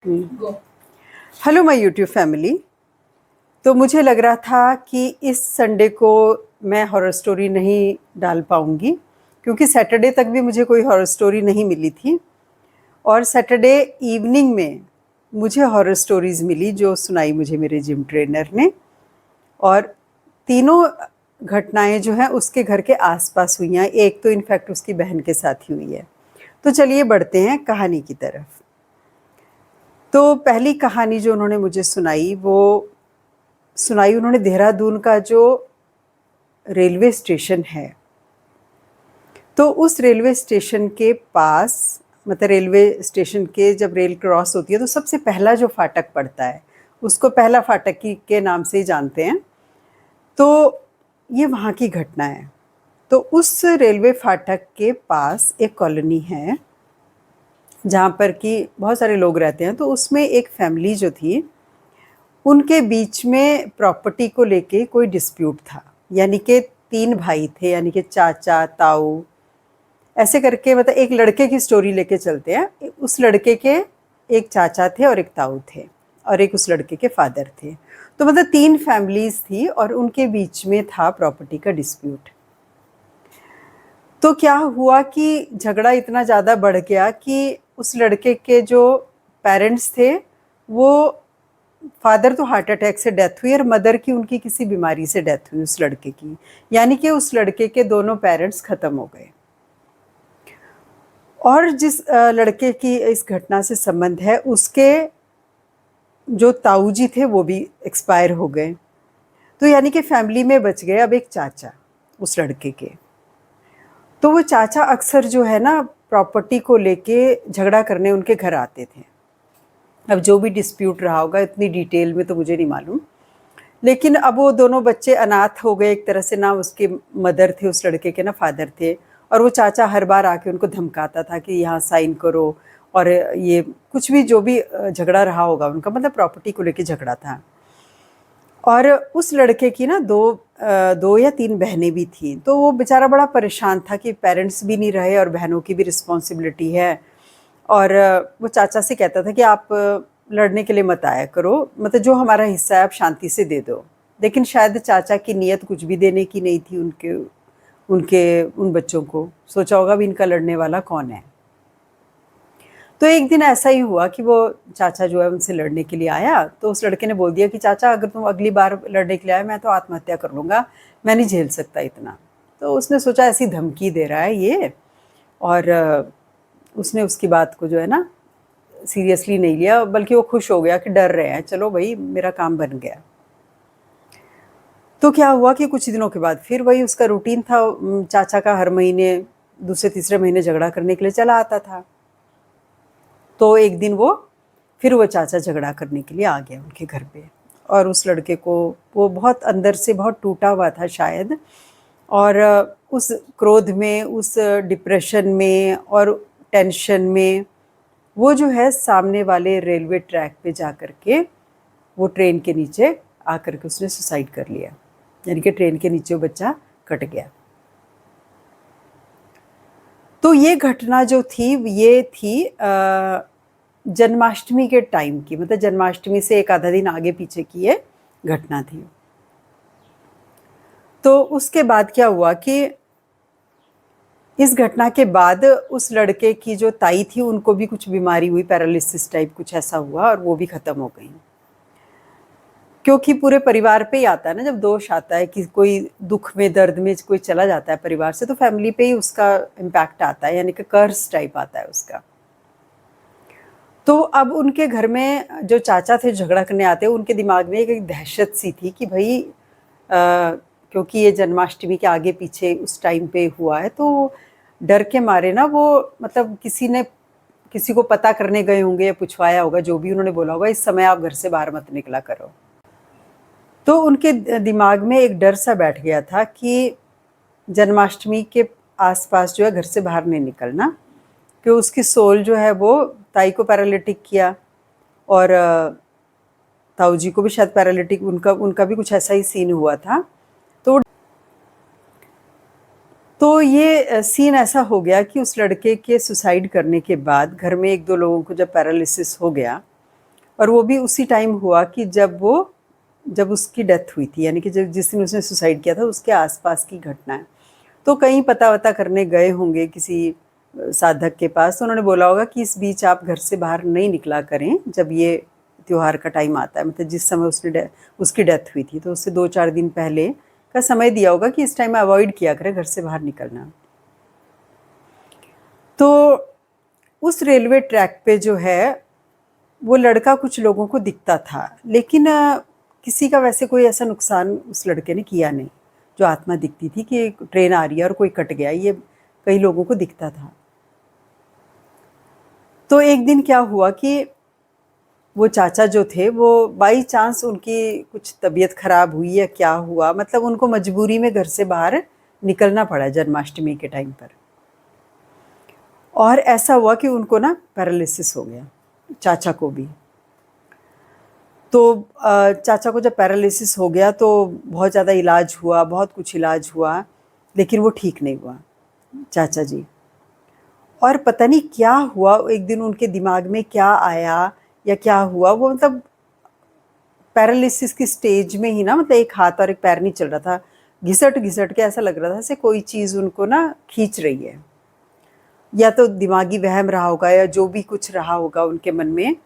Go. Hello my YouTube family. तो मुझे लग रहा था कि इस संडे को मैं हॉरर स्टोरी नहीं डाल पाऊँगी, क्योंकि सैटरडे तक भी मुझे कोई हॉरर स्टोरी नहीं मिली थी और सैटरडे इवनिंग में मुझे हॉरर स्टोरीज़ मिली जो सुनाई मुझे मेरे जिम ट्रेनर ने। और तीनों घटनाएं जो हैं उसके घर के आसपास हुई हैं। एक तो इनफैक्ट उसकी बहन के साथ ही हुई है। तो चलिए बढ़ते हैं कहानी की तरफ। तो पहली कहानी जो उन्होंने मुझे सुनाई वो सुनाई उन्होंने देहरादून का जो रेलवे स्टेशन है। तो उस रेलवे स्टेशन के पास, मतलब रेलवे स्टेशन के जब रेल क्रॉस होती है तो सबसे पहला जो फाटक पड़ता है उसको पहला फाटक के नाम से ही जानते हैं। तो ये वहाँ की घटना है। तो उस रेलवे फाटक के पास एक कॉलोनी है जहाँ पर कि बहुत सारे लोग रहते हैं। तो उसमें एक फैमिली जो थी उनके बीच में प्रॉपर्टी को लेके कोई डिस्प्यूट था। यानी कि तीन भाई थे, यानी कि चाचा ताऊ ऐसे करके, मतलब एक लड़के की स्टोरी लेके चलते हैं। उस लड़के के एक चाचा थे और एक ताऊ थे और एक उस लड़के के फादर थे। तो मतलब तीन फैमिलीज थी और उनके बीच में था प्रॉपर्टी का डिस्प्यूट। तो क्या हुआ कि झगड़ा इतना ज़्यादा बढ़ गया कि उस लड़के के जो पेरेंट्स थे, वो फादर तो हार्ट अटैक से डेथ हुई और मदर की उनकी किसी बीमारी से डेथ हुई उस लड़के की। यानी कि उस लड़के के दोनों पेरेंट्स खत्म हो गए। और जिस लड़के की इस घटना से संबंध है उसके जो ताऊ जी थे वो भी एक्सपायर हो गए। तो यानी कि फैमिली में बच गए अब एक चाचा उस लड़के के। तो वो चाचा अक्सर जो है ना प्रॉपर्टी को लेके झगड़ा करने उनके घर आते थे। अब जो भी डिस्प्यूट रहा होगा इतनी डिटेल में तो मुझे नहीं मालूम, लेकिन अब वो दोनों बच्चे अनाथ हो गए एक तरह से। ना उसके मदर थे उस लड़के के, ना फादर थे। और वो चाचा हर बार आके उनको धमकाता था कि यहाँ साइन करो, और ये कुछ भी जो भी झगड़ा रहा होगा उनका, मतलब प्रॉपर्टी को लेके झगड़ा था। और उस लड़के की ना दो या तीन बहनें भी थीं। तो वो बेचारा बड़ा परेशान था कि पेरेंट्स भी नहीं रहे और बहनों की भी रिस्पॉन्सिबिलिटी है। और वो चाचा से कहता था कि आप लड़ने के लिए मत आया करो, मतलब जो हमारा हिस्सा है आप शांति से दे दो। लेकिन शायद चाचा की नीयत कुछ भी देने की नहीं थी उनके उनके उन बच्चों को। सोचा होगा भी इनका लड़ने वाला कौन है। तो एक दिन ऐसा ही हुआ कि वो चाचा जो है उनसे लड़ने के लिए आया। तो उस लड़के ने बोल दिया कि चाचा अगर तुम अगली बार लड़ने के लिए आए मैं तो आत्महत्या कर लूँगा, मैं नहीं झेल सकता इतना। तो उसने सोचा ऐसी धमकी दे रहा है ये, और उसने उसकी बात को जो है ना सीरियसली नहीं लिया, बल्कि वो खुश हो गया कि डर रहे हैं, चलो भाई मेरा काम बन गया। तो क्या हुआ कि कुछ दिनों के बाद फिर वही उसका रूटीन था। चाचा का हर महीने दूसरे तीसरे महीने झगड़ा करने के लिए चला आता था। तो एक दिन वो चाचा झगड़ा करने के लिए आ गया उनके घर पे। और उस लड़के को वो बहुत अंदर से बहुत टूटा हुआ था शायद, और उस क्रोध में, उस डिप्रेशन में और टेंशन में वो जो है सामने वाले रेलवे ट्रैक पे जा कर के वो ट्रेन के नीचे आकर के उसने सुसाइड कर लिया। यानी कि ट्रेन के नीचे वो बच्चा कट गया। तो ये घटना जो थी ये थी जन्माष्टमी के टाइम की, मतलब जन्माष्टमी से एक आधा दिन आगे पीछे की ये घटना थी। तो उसके बाद क्या हुआ कि इस घटना के बाद उस लड़के की जो ताई थी उनको भी कुछ बीमारी हुई, पैरालिसिस टाइप कुछ ऐसा हुआ, और वो भी खत्म हो गई। क्योंकि पूरे परिवार पे ही आता है ना, जब दोष आता है कि कोई दुख में दर्द में कोई चला जाता है परिवार से, तो फैमिली पे ही उसका इम्पैक्ट आता है, यानी कि कर्स टाइप आता है उसका। तो अब उनके घर में जो चाचा थे झगड़ा करने आते, उनके दिमाग में एक दहशत सी थी कि भाई क्योंकि ये जन्माष्टमी के आगे पीछे उस टाइम पे हुआ है, तो डर के मारे ना वो, मतलब किसी को पता करने गए होंगे या पूछवाया होगा, जो भी उन्होंने बोला होगा इस समय आप घर से बाहर मत निकला करो। तो उनके दिमाग में एक डर सा बैठ गया था कि जन्माष्टमी के आसपास जो है घर से बाहर नहीं निकलना, कि उसकी सोल जो है वो ताई को पैरालिटिक किया और ताऊ जी को भी शायद पैरालिटिक, उनका भी कुछ ऐसा ही सीन हुआ था। तो ये सीन ऐसा हो गया कि उस लड़के के सुसाइड करने के बाद घर में एक दो लोगों को जब पैरालिसिस हो गया और वो भी उसी टाइम हुआ कि जब उसकी डेथ हुई थी, यानी कि जब जिस दिन उसने सुसाइड किया था उसके आसपास की घटना है। तो कहीं पता वता करने गए होंगे किसी साधक के पास, तो उन्होंने बोला होगा कि इस बीच आप घर से बाहर नहीं निकला करें जब ये त्योहार का टाइम आता है, मतलब जिस समय उसकी डेथ हुई थी तो उससे 2-4 दिन पहले का समय दिया होगा कि इस टाइम अवॉइड किया करें घर से बाहर निकलना। तो उस रेलवे ट्रैक पे जो है वो लड़का कुछ लोगों को दिखता था, लेकिन किसी का वैसे कोई ऐसा नुकसान उस लड़के ने किया नहीं। जो आत्मा दिखती थी कि एक ट्रेन आ रही है और कोई कट गया, ये कई लोगों को दिखता था। तो एक दिन क्या हुआ कि वो चाचा जो थे वो बाई चांस उनकी कुछ तबीयत खराब हुई या क्या हुआ, मतलब उनको मजबूरी में घर से बाहर निकलना पड़ा जन्माष्टमी के टाइम पर। और ऐसा हुआ कि उनको ना पैरालिसिस हो गया, चाचा को भी। तो चाचा को जब पैरालिसिस हो गया तो बहुत ज़्यादा इलाज हुआ, बहुत कुछ इलाज हुआ, लेकिन वो ठीक नहीं हुआ चाचा जी। और पता नहीं क्या हुआ, एक दिन उनके दिमाग में क्या आया या क्या हुआ, वो मतलब पैरालिसिस की स्टेज में ही ना, मतलब एक हाथ और एक पैर नहीं चल रहा था, घिसट घिसट के ऐसा लग रहा था जैसे कोई चीज़ उनको ना खींच रही है। या तो दिमागी वहम रहा होगा या जो भी कुछ रहा होगा उनके मन में,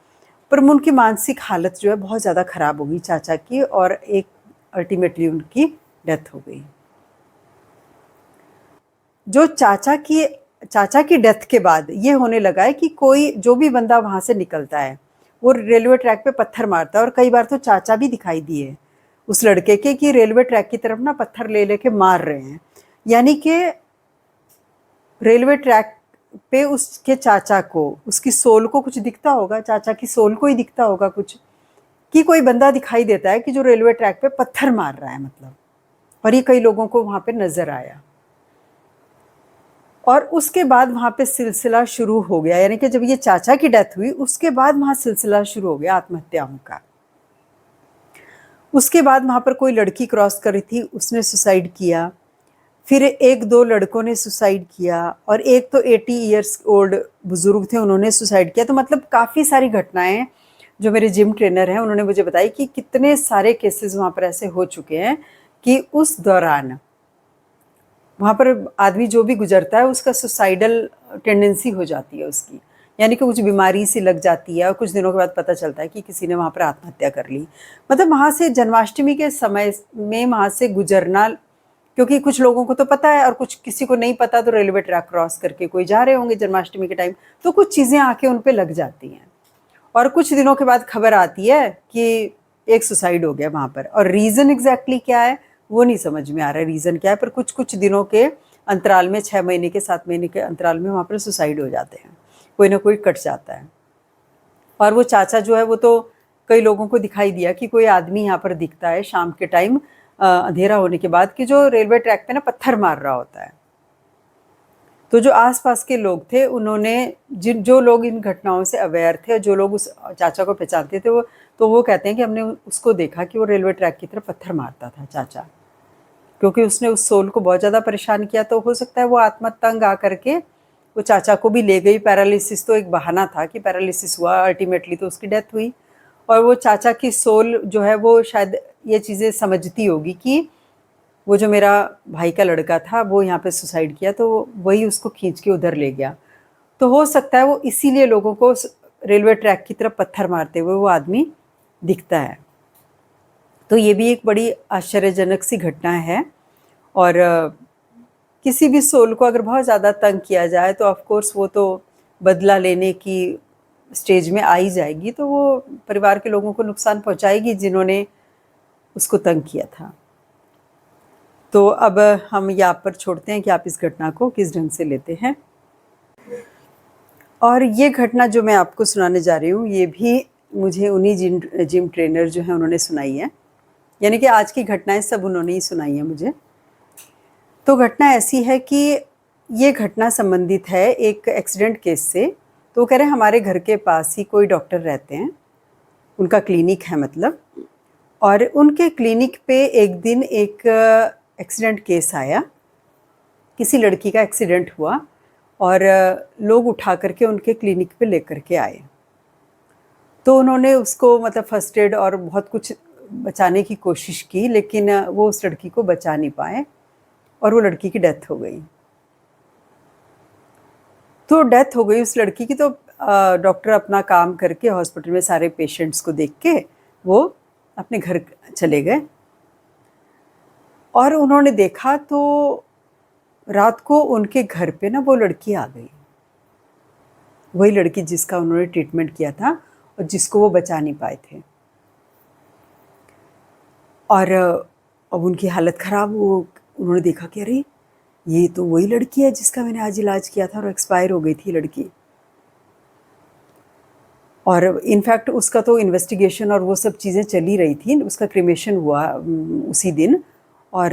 पर उनकी मानसिक हालत जो है बहुत ज़्यादा ख़राब हो गई चाचा की, और एक अल्टीमेटली उनकी डेथ हो गई। जो चाचा की डेथ के बाद ये होने लगा है कि कोई जो भी बंदा वहाँ से निकलता है वो रेलवे ट्रैक पे पत्थर मारता है, और कई बार तो चाचा भी दिखाई दिए उस लड़के के कि रेलवे ट्रैक की तरफ ना पत्थर ले लेके मार रहे हैं। यानी कि रेलवे ट्रैक पे उसके चाचा को, उसकी सोल को कुछ दिखता होगा, चाचा की सोल को ही दिखता होगा कुछ, कि कोई बंदा दिखाई देता है कि जो रेलवे ट्रैक पे पत्थर मार रहा है मतलब। और ये कई लोगों को वहाँ पे नज़र आया। और उसके बाद वहाँ पे सिलसिला शुरू हो गया, यानी कि जब ये चाचा की डेथ हुई उसके बाद वहाँ सिलसिला शुरू हो गया आत्महत्याओं का। उसके बाद वहाँ पर कोई लड़की क्रॉस कर रही थी, उसने सुसाइड किया। फिर 1-2 लड़कों ने सुसाइड किया, और एक तो 80 इयर्स ओल्ड बुजुर्ग थे, उन्होंने सुसाइड किया। तो मतलब काफ़ी सारी घटनाएं जो मेरे जिम ट्रेनर हैं उन्होंने मुझे बताई कि कितने सारे केसेस वहाँ पर ऐसे हो चुके हैं कि उस दौरान वहाँ पर आदमी जो भी गुजरता है उसका सुसाइडल टेंडेंसी हो जाती है उसकी, यानी कि कुछ बीमारी सी लग जाती है और कुछ दिनों के बाद पता चलता है कि किसी ने वहाँ पर आत्महत्या कर ली। मतलब वहाँ से जन्माष्टमी के समय में वहाँ से गुजरना, क्योंकि कुछ लोगों को तो पता है और कुछ किसी को नहीं पता, तो रेलवे ट्रैक क्रॉस करके कोई जा रहे होंगे जन्माष्टमी के टाइम, तो कुछ चीज़ें आके उन पर लग जाती हैं। और कुछ दिनों के बाद खबर आती है कि एक सुसाइड हो गया वहाँ पर, और रीज़न एग्जैक्टली क्या है वो नहीं समझ में आ रहा है, रीज़न क्या है, पर कुछ कुछ दिनों के अंतराल में, 6 महीने के 7 महीने के अंतराल में वहाँ पर सुसाइड हो जाते हैं, कोई ना कोई कट जाता है। और वो चाचा जो है वो तो कई लोगों को दिखाई दिया कि कोई आदमी यहाँ पर दिखता है शाम के टाइम, अंधेरा होने के बाद, कि जो रेलवे ट्रैक पे ना पत्थर मार रहा होता है। तो जो आसपास के लोग थे उन्होंने, जो लोग इन घटनाओं से अवेयर थे, जो लोग उस चाचा को पहचानते थे, वो कहते हैं कि हमने उसको देखा कि वो रेलवे ट्रैक की तरफ पत्थर मारता था चाचा, क्योंकि उसने उस सोल को बहुत ज़्यादा परेशान किया। तो हो सकता है वो आत्मा तंग आ करके वो चाचा को भी ले गई। पैरालिसिस तो एक बहाना था कि पैरालिसिस हुआ, अल्टीमेटली तो उसकी डेथ हुई। और वो चाचा की सोल जो है वो शायद ये चीज़ें समझती होगी कि वो जो मेरा भाई का लड़का था वो यहाँ पे सुसाइड किया, तो वही उसको खींच के उधर ले गया। तो हो सकता है वो इसीलिए लोगों को रेलवे ट्रैक की तरफ पत्थर मारते हुए वो आदमी दिखता है। तो ये भी एक बड़ी आश्चर्यजनक सी घटना है। और किसी भी सोल को अगर बहुत ज़्यादा तंग किया जाए तो ऑफ कोर्स वो तो बदला लेने की स्टेज में आ ही जाएगी, तो वो परिवार के लोगों को नुकसान पहुंचाएगी जिन्होंने उसको तंग किया था। तो अब हम यहाँ पर छोड़ते हैं कि आप इस घटना को किस ढंग से लेते हैं। और ये घटना जो मैं आपको सुनाने जा रही हूँ ये भी मुझे उन्हीं जिम ट्रेनर जो हैं उन्होंने सुनाई है, यानी कि आज की घटनाएं सब उन्होंने ही सुनाई है मुझे। तो घटना ऐसी है कि ये घटना संबंधित है एक एक्सीडेंट केस से। तो वो कह रहे हैं हमारे घर के पास ही कोई डॉक्टर रहते हैं, उनका क्लिनिक है मतलब, और उनके क्लिनिक पे एक दिन एक एक्सीडेंट केस आया, किसी लड़की का एक्सीडेंट हुआ और लोग उठा करके उनके क्लिनिक पे लेकर के आए। तो उन्होंने उसको मतलब फर्स्ट एड और बहुत कुछ बचाने की कोशिश की, लेकिन वो उस लड़की को बचा नहीं पाए और वो लड़की की डेथ हो गई। तो डेथ हो गई उस लड़की की, तो डॉक्टर अपना काम करके हॉस्पिटल में सारे पेशेंट्स को देख के वो अपने घर चले गए। और उन्होंने देखा तो रात को उनके घर पे ना वो लड़की आ गई, वही लड़की जिसका उन्होंने ट्रीटमेंट किया था और जिसको वो बचा नहीं पाए थे। और अब उनकी हालत ख़राब हो, उन्होंने देखा कि अरे ये तो वही लड़की है जिसका मैंने आज इलाज किया था और एक्सपायर हो गई थी लड़की। और इनफैक्ट उसका तो इन्वेस्टिगेशन और वो सब चीज़ें चली रही थी, उसका क्रिमेशन हुआ उसी दिन, और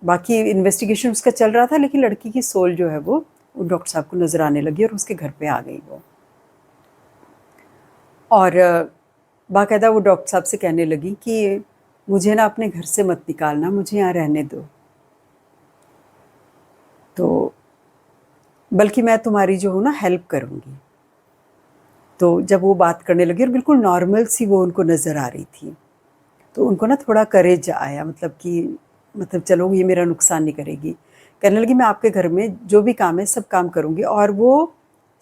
बाकी इन्वेस्टिगेशन उसका चल रहा था, लेकिन लड़की की सोल जो है वो डॉक्टर साहब को नज़र आने लगी और उसके घर पे आ गई वो। और बाकायदा वो डॉक्टर साहब से कहने लगी कि मुझे ना अपने घर से मत निकालना, मुझे यहाँ रहने दो, तो बल्कि मैं तुम्हारी जो हूँ ना हेल्प करूँगी। तो जब वो बात करने लगी और बिल्कुल नॉर्मल सी वो उनको नज़र आ रही थी, तो उनको ना थोड़ा करेज आया, मतलब चलो ये मेरा नुकसान नहीं करेगी। कहने लगी मैं आपके घर में जो भी काम है सब काम करूँगी। और वो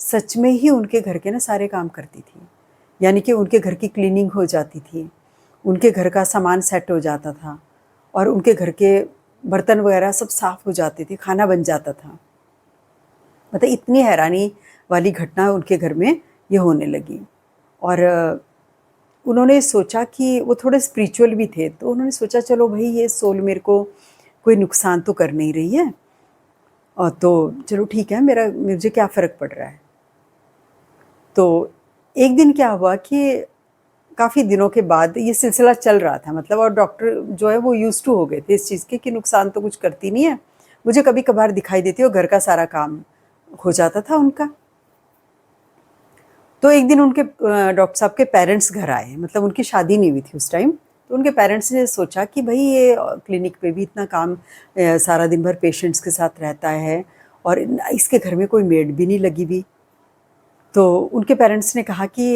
सच में ही उनके घर के ना सारे काम करती थी, यानी कि उनके घर की क्लीनिंग हो जाती थी, उनके घर का सामान सेट हो जाता था और उनके घर के बर्तन वगैरह सब साफ़ हो जाते थे, खाना बन जाता था। मतलब इतनी हैरानी वाली घटना उनके घर में ये होने लगी। और उन्होंने सोचा कि वो थोड़े स्पिरिचुअल भी थे, तो उन्होंने सोचा चलो भाई ये सोल मेरे को कोई नुकसान तो कर नहीं रही है, और तो चलो ठीक है, मुझे क्या फ़र्क पड़ रहा है। तो एक दिन क्या हुआ कि काफ़ी दिनों के बाद ये सिलसिला चल रहा था, मतलब, और डॉक्टर जो है वो यूज़ टू हो गए थे इस चीज़ के कि नुकसान तो कुछ करती नहीं है, मुझे कभी कभार दिखाई देती है और घर का सारा काम हो जाता था उनका। तो एक दिन उनके डॉक्टर साहब के पेरेंट्स घर आए, मतलब उनकी शादी नहीं हुई थी उस टाइम। तो उनके पेरेंट्स ने सोचा कि भाई ये क्लिनिक पे भी इतना काम, सारा दिन भर पेशेंट्स के साथ रहता है और इसके घर में कोई मेड भी नहीं लगी हुई। तो उनके पेरेंट्स ने कहा कि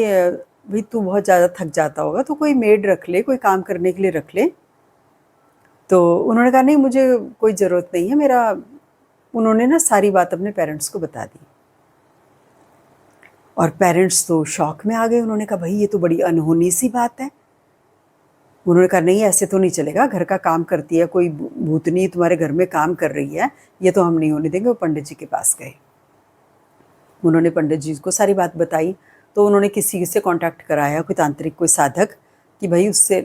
भाई तू बहुत ज़्यादा थक जाता होगा तो कोई मेड रख ले, कोई काम करने के लिए रख ले। तो उन्होंने कहा नहीं, मुझे कोई ज़रूरत नहीं है मेरा। उन्होंने ना सारी बात अपने पेरेंट्स को बता दी और पेरेंट्स तो शॉक में आ गए। उन्होंने कहा भाई ये तो बड़ी अनहोनी सी बात है। उन्होंने कहा नहीं, ऐसे तो नहीं चलेगा, घर का काम करती है, कोई भूतनी तुम्हारे घर में काम कर रही है, ये तो हम नहीं होने देंगे। वो पंडित जी के पास गए, उन्होंने पंडित जी को सारी बात बताई। तो उन्होंने किसी से कांटेक्ट कराया, कोई तांत्रिक, कोई साधक, कि भाई उससे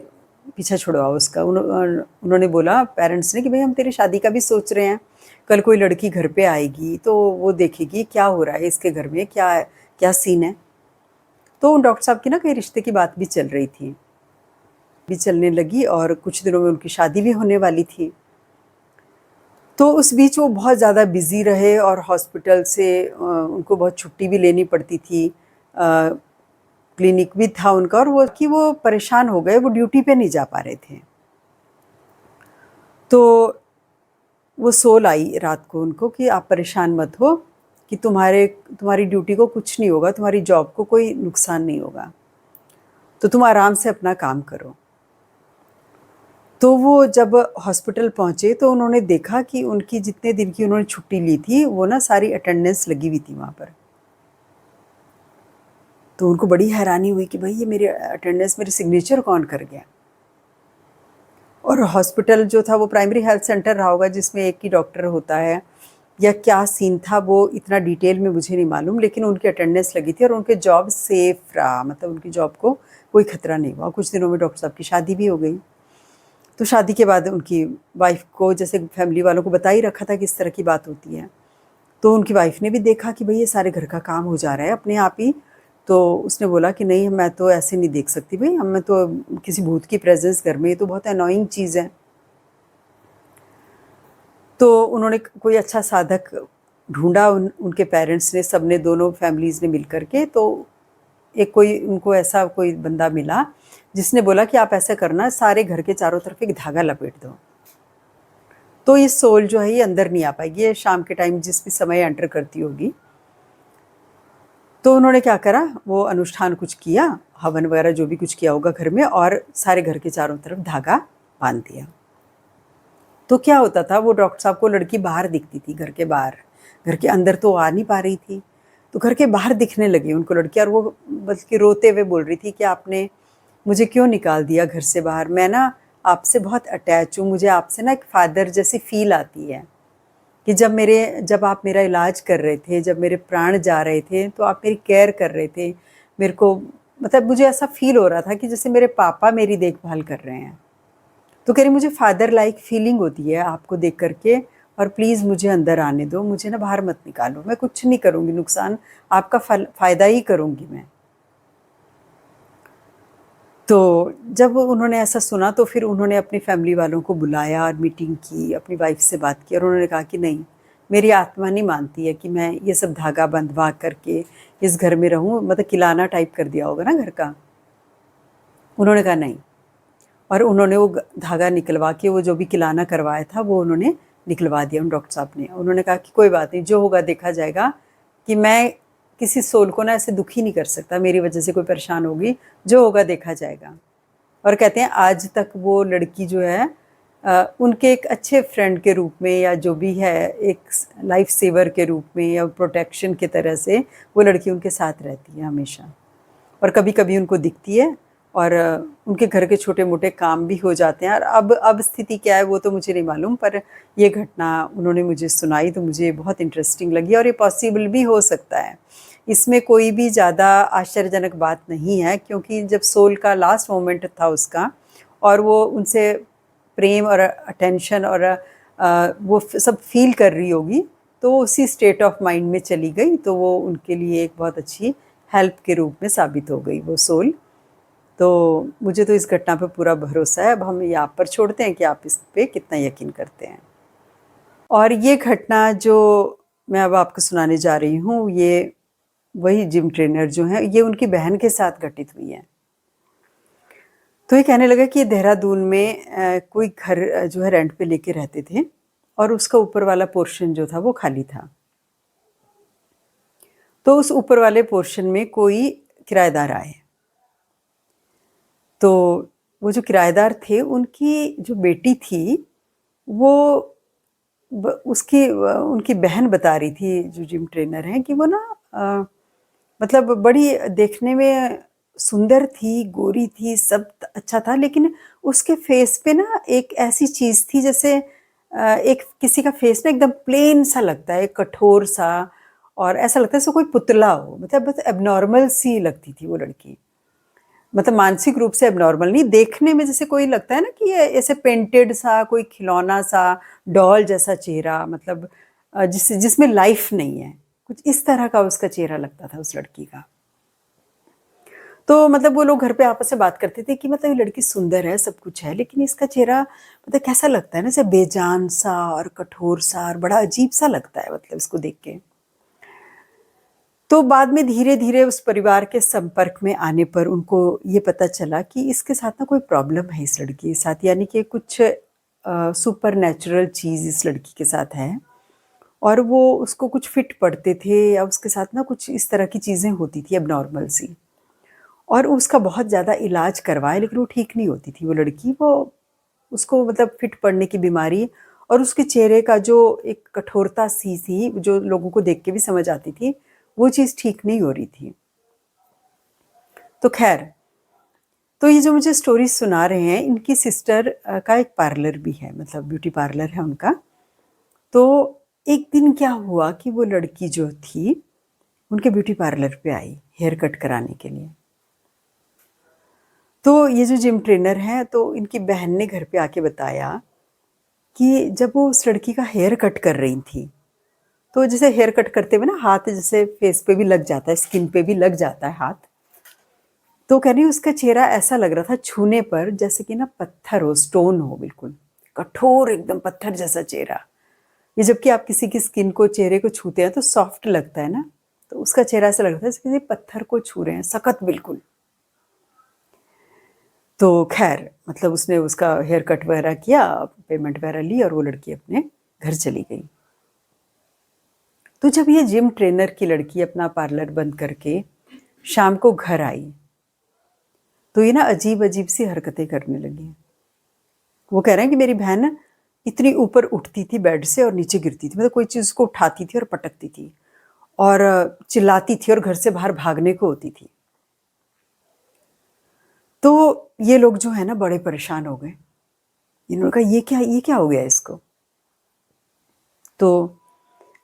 पीछा छुड़वाओ उसका। उन्होंने बोला पेरेंट्स ने कि भाई हम तेरी शादी का भी सोच रहे हैं, कल कोई लड़की घर पे आएगी तो वो देखेगी क्या हो रहा है इसके घर में, क्या क्या सीन है। तो उन डॉक्टर साहब की ना कई रिश्ते की बात भी चल रही थी, भी चलने लगी और कुछ दिनों में उनकी शादी भी होने वाली थी। तो उस बीच वो बहुत ज़्यादा बिज़ी रहे और हॉस्पिटल से उनको बहुत छुट्टी भी लेनी पड़ती थी, क्लिनिक भी था उनका, और वो परेशान हो गए, वो ड्यूटी पे नहीं जा पा रहे थे। तो वो सोल आई रात को उनको कि आप परेशान मत हो, कि तुम्हारी ड्यूटी को कुछ नहीं होगा, तुम्हारी जॉब को कोई नुकसान नहीं होगा, तो तुम आराम से अपना काम करो। तो वो जब हॉस्पिटल पहुँचे तो उन्होंने देखा कि उनकी जितने दिन की उन्होंने छुट्टी ली थी वो ना सारी अटेंडेंस लगी हुई थी वहाँ पर। तो उनको बड़ी हैरानी हुई कि भाई ये मेरे अटेंडेंस, मेरे सिग्नेचर कौन कर गया। और हॉस्पिटल जो था वो प्राइमरी हेल्थ सेंटर रहा होगा जिसमें एक ही डॉक्टर होता है, या क्या सीन था वो इतना डिटेल में मुझे नहीं मालूम, लेकिन उनकी अटेंडेंस लगी थी और उनके जॉब सेफ रहा, मतलब उनकी जॉब को कोई खतरा नहीं हुआ। कुछ दिनों में डॉक्टर साहब की शादी भी हो गई। तो शादी के बाद उनकी वाइफ को, जैसे फैमिली वालों को बता ही रखा था कि इस तरह की बात होती है, तो उनकी वाइफ ने भी देखा कि भाई ये सारे घर का काम हो जा रहा है अपने आप ही। तो उसने बोला कि नहीं, मैं तो ऐसे नहीं देख सकती भाई, हमें तो किसी भूत की प्रेजेंस घर में, ये तो बहुत अनोइंग चीज़ है। तो उन्होंने कोई अच्छा साधक ढूंढा, उनके पेरेंट्स ने, सब ने, दोनों फैमिलीज़ ने मिल करके। तो एक कोई उनको ऐसा कोई बंदा मिला जिसने बोला कि आप ऐसा करना, सारे घर के चारों तरफ एक धागा लपेट दो, तो ये सोल जो है ये अंदर नहीं आ पाएगी, ये शाम के टाइम जिस भी समय एंटर करती होगी। तो उन्होंने क्या करा, वो अनुष्ठान कुछ किया, हवन वगैरह जो भी कुछ किया होगा घर में, और सारे घर के चारों तरफ धागा बांध दिया। तो क्या होता था, वो डॉक्टर साहब को लड़की बाहर दिखती थी, घर के बाहर। घर के अंदर तो आ नहीं पा रही थी, तो घर के बाहर दिखने लगी उनको लड़की। और वो बल्कि रोते हुए बोल रही थी कि आपने मुझे क्यों निकाल दिया घर से बाहर, मैं ना आपसे बहुत अटैच हूँ, मुझे आपसे ना एक फादर जैसी फील आती है कि जब आप मेरा इलाज कर रहे थे, जब मेरे प्राण जा रहे थे, तो आप मेरी केयर कर रहे थे। मेरे को मतलब मुझे ऐसा फील हो रहा था कि जैसे मेरे पापा मेरी देखभाल कर रहे हैं। तो कह रही मुझे फादर लाइक फीलिंग होती है आपको देख करके, और प्लीज़ मुझे अंदर आने दो, मुझे ना बाहर मत निकालो, मैं कुछ नहीं करूँगी नुकसान, आपका फ़ायदा ही करूँगी मैं। तो जब उन्होंने ऐसा सुना तो फिर उन्होंने अपनी फैमिली वालों को बुलाया और मीटिंग की, अपनी वाइफ से बात की, और उन्होंने कहा कि नहीं, मेरी आत्मा नहीं मानती है कि मैं ये सब धागा बंधवा करके इस घर में रहूं, मतलब किलाना टाइप कर दिया होगा ना घर का। उन्होंने कहा नहीं, और उन्होंने वो धागा निकलवा के, वो जो भी किलाना करवाया था वो उन्होंने निकलवा दिया उन डॉक्टर साहब ने। उन्होंने कहा कि कोई बात नहीं, जो होगा देखा जाएगा, कि मैं किसी सोल को ना ऐसे दुखी नहीं कर सकता, मेरी वजह से कोई परेशान होगी, जो होगा देखा जाएगा। और कहते हैं आज तक वो लड़की जो है उनके एक अच्छे फ्रेंड के रूप में, या जो भी है एक लाइफ सेवर के रूप में, या प्रोटेक्शन की तरह से वो लड़की उनके साथ रहती है हमेशा, और कभी कभी उनको दिखती है, और उनके घर के छोटे मोटे काम भी हो जाते हैं। और अब स्थिति क्या है वो तो मुझे नहीं मालूम, पर ये घटना उन्होंने मुझे सुनाई तो मुझे बहुत इंटरेस्टिंग लगी, और ये पॉसिबल भी हो सकता है। इसमें कोई भी ज़्यादा आश्चर्यजनक बात नहीं है, क्योंकि जब सोल का लास्ट मोमेंट था उसका, और वो उनसे प्रेम और अटेंशन और वो सब फील कर रही होगी, तो उसी स्टेट ऑफ माइंड में चली गई, तो वो उनके लिए एक बहुत अच्छी हेल्प के रूप में साबित हो गई वो सोल। तो मुझे तो इस घटना पर पूरा भरोसा है। अब हम ये आप पर छोड़ते हैं कि आप इस पे कितना यकीन करते हैं। और ये घटना जो मैं अब आपको सुनाने जा रही हूँ, ये वही जिम ट्रेनर जो हैं, ये उनकी बहन के साथ घटित हुई है। तो ये कहने लगा कि देहरादून में कोई घर जो है रेंट पे लेके रहते थे, और उसका ऊपर वाला पोर्शन जो था वो खाली था। तो उस ऊपर वाले पोर्शन में कोई किराएदार आए। तो वो जो किराएदार थे, उनकी जो बेटी थी, वो उनकी बहन बता रही थी, जो जिम ट्रेनर हैं, कि वो ना मतलब बड़ी देखने में सुंदर थी, गोरी थी, सब अच्छा था, लेकिन उसके फेस पे ना एक ऐसी चीज़ थी जैसे एक किसी का फेस ना एकदम प्लेन सा लगता है, कठोर सा, और ऐसा लगता है जैसे कोई पुतला हो, मतलब बस एबनॉर्मल सी लगती थी वो लड़की। मतलब मानसिक रूप से एबनॉर्मल नहीं, देखने में जैसे कोई लगता है ना कि ये ऐसे पेंटेड सा, कोई खिलौना सा, डॉल जैसा चेहरा, मतलब जिसमें लाइफ नहीं है, कुछ इस तरह का उसका चेहरा लगता था उस लड़की का। तो मतलब वो लोग घर पे आपस में बात करते थे कि मतलब ये लड़की सुंदर है, सब कुछ है, लेकिन इसका चेहरा मतलब कैसा लगता है ना, जैसे बेजान सा और कठोर सा, और बड़ा अजीब सा लगता है मतलब इसको देख के। तो बाद में धीरे-धीरे उस परिवार के संपर्क में आने पर उनको ये पता चला कि इसके साथ ना कोई प्रॉब्लम है इस लड़की के साथ, यानी कि कुछ सुपरनैचुरल चीज़ इस लड़की के साथ है, और वो उसको कुछ फिट पड़ते थे, या उसके साथ ना कुछ इस तरह की चीज़ें होती थी एबनॉर्मल सी। और उसका बहुत ज़्यादा इलाज करवाया, लेकिन वो ठीक नहीं होती थी वो लड़की, वो उसको मतलब फिट पड़ने की बीमारी, और उसके चेहरे का जो एक कठोरता सी थी, जो लोगों को देख के भी समझ आती थी, वो चीज़ ठीक नहीं हो रही थी। तो खैर, तो ये जो मुझे स्टोरी सुना रहे हैं, इनकी सिस्टर का एक पार्लर भी है, मतलब ब्यूटी पार्लर है उनका। तो एक दिन क्या हुआ कि वो लड़की जो थी, उनके ब्यूटी पार्लर पे आई हेयर कट कराने के लिए। तो ये जो जिम ट्रेनर हैं, तो इनकी बहन ने घर पे आके बताया कि जब वो उस लड़की का हेयर कट कर रही थी, तो जैसे हेयर कट करते हुए ना हाथ जैसे फेस पे भी लग जाता है, स्किन पे भी लग जाता है हाथ। तो कह रही उसका चेहरा ऐसा लग रहा था छूने पर जैसे कि ना पत्थर हो, स्टोन हो, बिल्कुल कठोर एकदम पत्थर जैसा चेहरा। ये जबकि आप किसी की स्किन को, चेहरे को छूते हैं तो सॉफ्ट लगता है ना, तो उसका चेहरा ऐसा लगता है जैसे किसी पत्थर को छू रहे हैं, सख्त बिल्कुल। तो खैर मतलब उसने उसका हेयर कट वगैरह किया, पेमेंट वगैरह ली, और वो लड़की अपने घर चली गई। तो जब ये जिम ट्रेनर की लड़की अपना पार्लर बंद करके शाम को घर आई, तो ये ना अजीब अजीब सी हरकतें करने लगी। वो कह रहे हैं कि मेरी बहन ना इतनी ऊपर उठती थी बेड से और नीचे गिरती थी, मतलब कोई चीज़ को उठाती थी और पटकती थी और चिल्लाती थी और घर से बाहर भागने को होती थी। तो ये लोग जो है ना बड़े परेशान हो गए। इन्होंने कहा ये क्या हो गया इसको। तो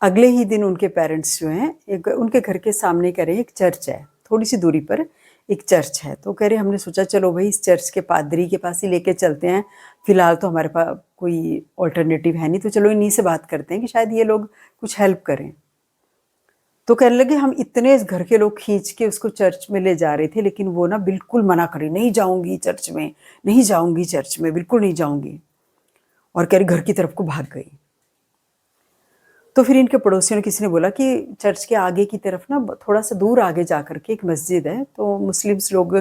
अगले ही दिन उनके पेरेंट्स जो हैं, एक उनके घर के सामने कह रहे हैं एक चर्च है, थोड़ी सी दूरी पर एक चर्च है। तो कह रहे हमने सोचा चलो भाई इस चर्च के पादरी के पास ही लेके चलते हैं, फिलहाल तो हमारे पास कोई ऑल्टरनेटिव है नहीं, तो चलो इन्हीं से बात करते हैं कि शायद ये लोग कुछ हेल्प करें। तो कहने लगे हम इतने घर के लोग खींच के उसको चर्च में ले जा रहे थे, लेकिन वो ना बिल्कुल मना करी, नहीं जाऊंगी चर्च में, नहीं जाऊंगी चर्च में, बिल्कुल नहीं जाऊंगी, और कह रही घर की तरफ को भाग गई। तो फिर इनके पड़ोसियों ने किसी ने बोला कि चर्च के आगे की तरफ ना थोड़ा सा दूर आगे जा कर के एक मस्जिद है, तो मुस्लिम्स लोग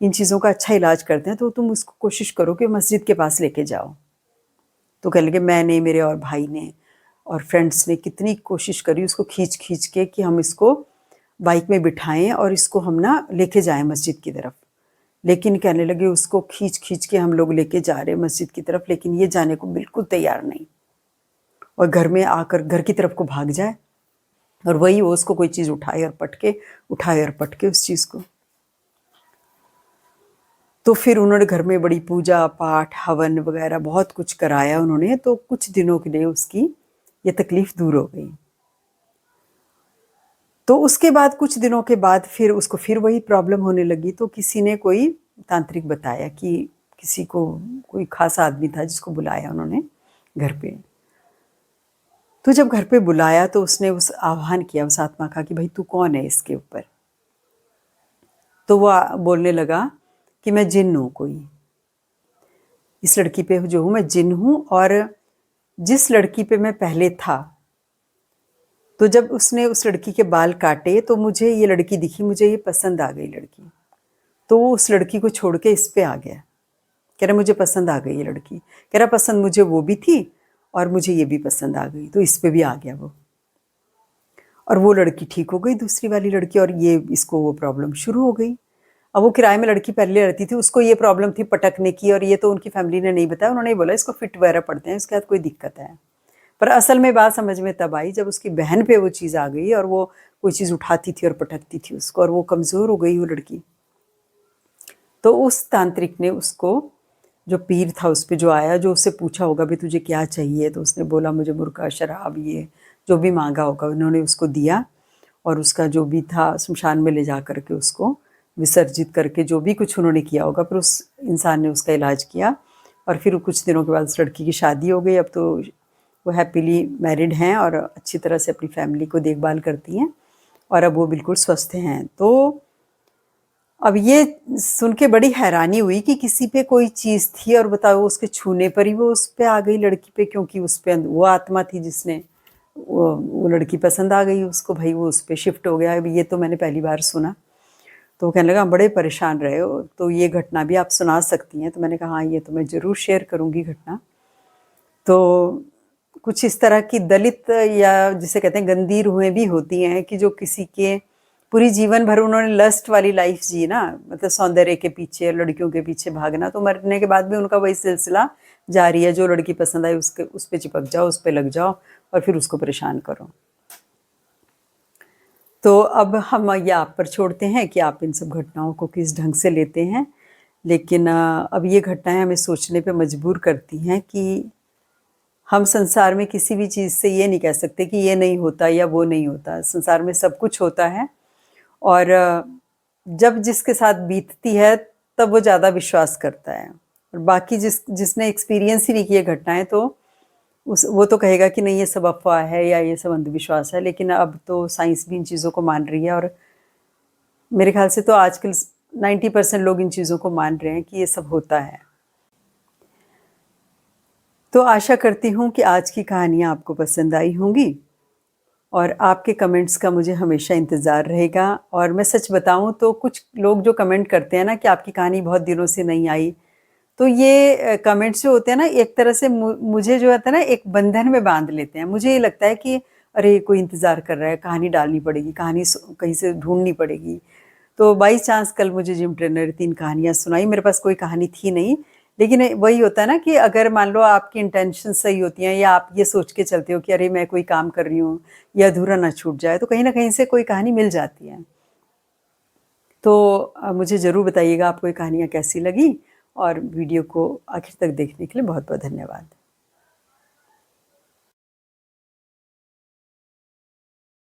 इन चीज़ों का अच्छा इलाज करते हैं, तो तुम उसको कोशिश करो कि मस्जिद के पास लेके जाओ। तो कहने लगे मैंने, मेरे और भाई ने और फ्रेंड्स ने कितनी कोशिश करी उसको खींच खींच के कि हम इसको बाइक में बिठाएं और इसको हम ना लेके जाएं मस्जिद की तरफ। लेकिन कहने लगे उसको खींच खींच के हम लोग लेके जा रहे हैं मस्जिद की तरफ, लेकिन ये जाने को बिल्कुल तैयार नहीं, और घर में आकर घर की तरफ को भाग जाए, और वही वो उसको कोई चीज़ उठाए और पटके उस चीज़ को। तो फिर उन्होंने घर में बड़ी पूजा पाठ हवन वगैरह बहुत कुछ कराया उन्होंने, तो कुछ दिनों के लिए उसकी ये तकलीफ़ दूर हो गई। तो उसके बाद कुछ दिनों के बाद फिर उसको फिर वही प्रॉब्लम होने लगी। तो किसी ने कोई तांत्रिक बताया कि किसी को कोई खास आदमी था जिसको बुलाया उन्होंने घर पे। तो जब घर पे बुलाया तो उसने उस आह्वान किया उस आत्मा का कि भाई तू कौन है इसके ऊपर। तो वह बोलने लगा कि मैं जिन्न हूँ, कोई इस लड़की पे जो हूँ मैं जिन्न हूँ, और जिस लड़की पे मैं पहले था, तो जब उसने उस लड़की के बाल काटे तो मुझे ये लड़की दिखी, मुझे ये पसंद आ गई लड़की, तो वो उस लड़की को छोड़ के इस पे आ गया। कह रहा मुझे पसंद आ गई ये लड़की, कह रहा पसंद मुझे वो भी थी और मुझे ये भी पसंद आ गई, तो इस पे भी आ गया वो। और वो लड़की ठीक हो गई दूसरी वाली लड़की, और ये इसको वो प्रॉब्लम शुरू हो गई। अब वो किराए में लड़की पहले रहती थी, उसको ये प्रॉब्लम थी पटकने की, और ये तो उनकी फैमिली ने नहीं बताया, उन्होंने बोला इसको फिट वगैरह पड़ते हैं, इसके बाद कोई दिक्कत है। पर असल में बात समझ में तब आई जब उसकी बहन पे वो चीज़ आ गई, और वो कोई चीज़ उठाती थी और पटकती थी उसको, और वो कमज़ोर हो गई वो लड़की। तो उस तांत्रिक ने उसको, जो पीर था उस पर जो आया, जो उससे पूछा होगा भी तुझे क्या चाहिए, तो उसने बोला मुझे मुर्गा शराब ये जो भी मांगा होगा उन्होंने उसको दिया, और उसका जो भी था शमशान में ले जा करके उसको विसर्जित करके जो भी कुछ उन्होंने किया होगा, फिर उस इंसान ने उसका इलाज किया, और फिर कुछ दिनों के बाद उस लड़की की शादी हो गई। अब तो वो हैप्पीली मैरिड हैं और अच्छी तरह से अपनी फैमिली को देखभाल करती हैं, और अब वो बिल्कुल स्वस्थ हैं। तो अब ये सुन के बड़ी हैरानी हुई कि किसी पे कोई चीज़ थी, और बताओ उसके छूने पर ही वो उस पे आ गई लड़की पे, क्योंकि उस पे वो आत्मा थी जिसने वो लड़की पसंद आ गई उसको, भाई वो उस पे शिफ्ट हो गया। अभी ये तो मैंने पहली बार सुना। तो वो कहने लगा बड़े परेशान रहे हो, तो ये घटना भी आप सुना सकती हैं। तो मैंने कहा हाँ ये तो मैं ज़रूर शेयर करूँगी घटना। तो कुछ इस तरह की दलित, या जिसे कहते हैं गंदी रूहें भी होती हैं कि जो किसी के पूरी जीवन भर उन्होंने लस्ट वाली लाइफ जी ना, मतलब सौंदर्य के पीछे, लड़कियों के पीछे भागना, तो मरने के बाद भी उनका वही सिलसिला जारी है। जो लड़की पसंद आई उसके उस पर चिपक जाओ, उस पर लग जाओ और फिर उसको परेशान करो। तो अब हम ये आप पर छोड़ते हैं कि आप इन सब घटनाओं को किस ढंग से लेते हैं, लेकिन अब ये घटनाएं हमें सोचने पे मजबूर करती हैं कि हम संसार में किसी भी चीज़ से ये नहीं कह सकते कि ये नहीं होता या वो नहीं होता। संसार में सब कुछ होता है, और जब जिसके साथ बीतती है तब वो ज़्यादा विश्वास करता है, और बाकी जिसने एक्सपीरियंस ही नहीं किए घटनाएं, तो वो तो कहेगा कि नहीं ये सब अफवाह है या ये सब अंधविश्वास है। लेकिन अब तो साइंस भी इन चीज़ों को मान रही है, और मेरे ख्याल से तो आजकल 90% लोग इन चीज़ों को मान रहे हैं कि ये सब होता है। तो आशा करती हूँ कि आज की कहानियाँ आपको पसंद आई होंगी, और आपके कमेंट्स का मुझे हमेशा इंतज़ार रहेगा। और मैं सच बताऊँ तो कुछ लोग जो कमेंट करते हैं ना कि आपकी कहानी बहुत दिनों से नहीं आई, तो ये कमेंट्स जो होते हैं ना, एक तरह से मुझे जो होता है ना एक बंधन में बांध लेते हैं। मुझे ये लगता है कि अरे कोई इंतज़ार कर रहा है, कहानी डालनी पड़ेगी, कहानी कहीं से ढूंढनी पड़ेगी। तो बाई चांस कल मुझे जिम ट्रेनर ने 3 कहानियाँ सुनाई। मेरे पास कोई कहानी थी नहीं, लेकिन वही होता है ना कि अगर मान लो आपकी इंटेंशन सही होती हैं या आप ये सोच के चलते हो कि अरे मैं कोई काम कर रही हूँ, ये अधूरा ना छूट जाए, तो कहीं न कहीं से कोई कहानी मिल जाती है। तो मुझे ज़रूर बताइएगा आपको ये कहानियाँ कैसी लगी, और वीडियो को आखिर तक देखने के लिए बहुत-बहुत धन्यवाद।